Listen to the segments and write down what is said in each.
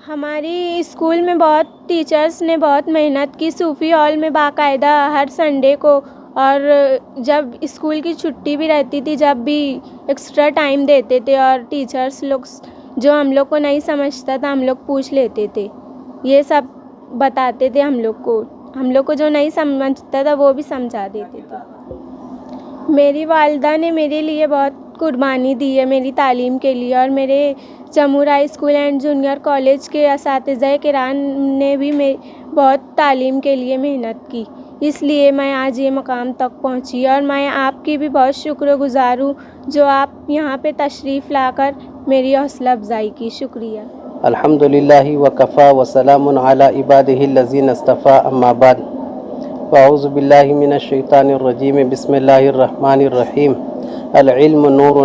ہماری اسکول میں بہت ٹیچرس نے بہت محنت کی. صوفی ہال میں باقاعدہ ہر سنڈے کو اور جب اسکول کی چھٹی بھی رہتی تھی جب بھی ایکسٹرا ٹائم دیتے تھے اور ٹیچرس لوگ جو ہم لوگ کو نہیں سمجھتا تھا ہم لوگ پوچھ لیتے تھے. یہ سب بتاتے تھے ہم لوگ کو جو نہیں سمجھتا تھا وہ بھی سمجھا دیتے تھے. میری والدہ نے میرے لیے بہت قربانی دی ہے میری تعلیم کے لیے، اور میرے جمہور high school and junior college کے اساتذہ کرام نے بھی بہت تعلیم کے لیے محنت کی، اس لیے میں آج یہ مقام تک پہنچی. اور میں آپ کی بھی بہت شکر گزار ہوں جو آپ یہاں پہ تشریف لا کر میری حوصلہ افزائی کی. شکریہ. الحمدللہ وکفا وسلام علی عبادہ الذین اصطفیٰ، اما بعد. اعوذ باللہ من الشیطان الرجیم، بسم اللہ الرحمن الرحیم. العلم نور،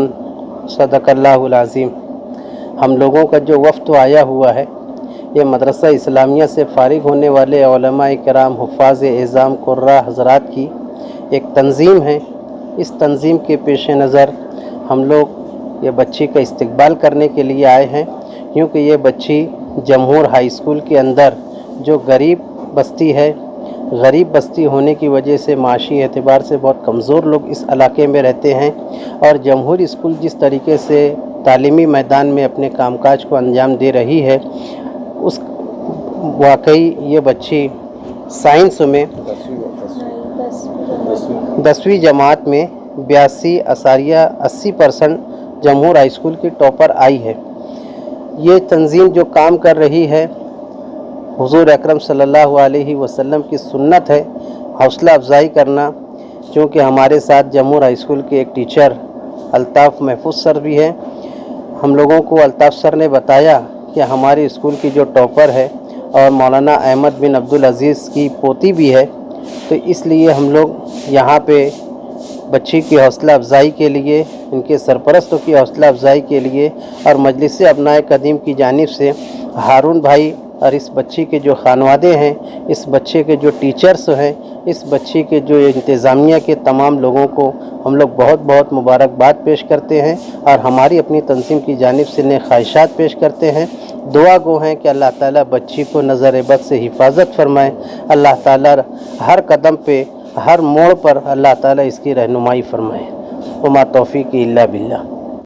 صدق اللہ العظیم. ہم لوگوں کا جو وفد آیا ہوا ہے یہ مدرسہ اسلامیہ سے فارغ ہونے والے علماء کرام، حفاظ اعظام، قراء حضرات کی ایک تنظیم ہے. اس تنظیم کے پیش نظر ہم لوگ یہ بچی کا استقبال کرنے کے لیے آئے ہیں، کیونکہ یہ بچی جمہور ہائی اسکول کے اندر جو غریب بستی ہے، غریب بستی ہونے کی وجہ سے معاشی اعتبار سے بہت کمزور لوگ اس علاقے میں رہتے ہیں، اور جمہوری اسکول جس طریقے سے تعلیمی میدان میں اپنے کام کاج کو انجام دے رہی ہے، اس واقعی یہ بچی سائنس میں 10ویں جماعت میں 82.80% جمہور ہائی اسکول کی ٹاپر آئی ہے. یہ تنظیم جو کام کر رہی ہے حضور اکرم صلی اللہ علیہ وسلم کی سنت ہے حوصلہ افزائی کرنا. چونکہ ہمارے ساتھ جمہور ہائی اسکول کے ایک ٹیچر الطاف محفوظ سر بھی ہے. ہم لوگوں کو الطاف سر نے بتایا کہ ہمارے اسکول کی جو ٹاپر ہے اور مولانا احمد بن عبدالعزیز کی پوتی بھی ہے، تو اس لیے ہم لوگ یہاں پہ بچی کی حوصلہ افزائی کے لیے، ان کے سرپرستوں کی حوصلہ افزائی کے لیے اور مجلس ابنائے قدیم کی جانب سے ہارون بھائی اور اس بچی کے جو خانوادے ہیں، اس بچے کے جو ٹیچرز ہیں، اس بچی کے جو انتظامیہ کے تمام لوگوں کو ہم لوگ بہت بہت مبارکباد پیش کرتے ہیں اور ہماری اپنی تنظیم کی جانب سے نیک خواہشات پیش کرتے ہیں. دعا گو ہیں کہ اللہ تعالیٰ بچی کو نظر بد سے حفاظت فرمائے. اللہ تعالیٰ ہر قدم پہ، ہر موڑ پر اللہ تعالیٰ اس کی رہنمائی فرمائے. وما توفیقی الا باللہ.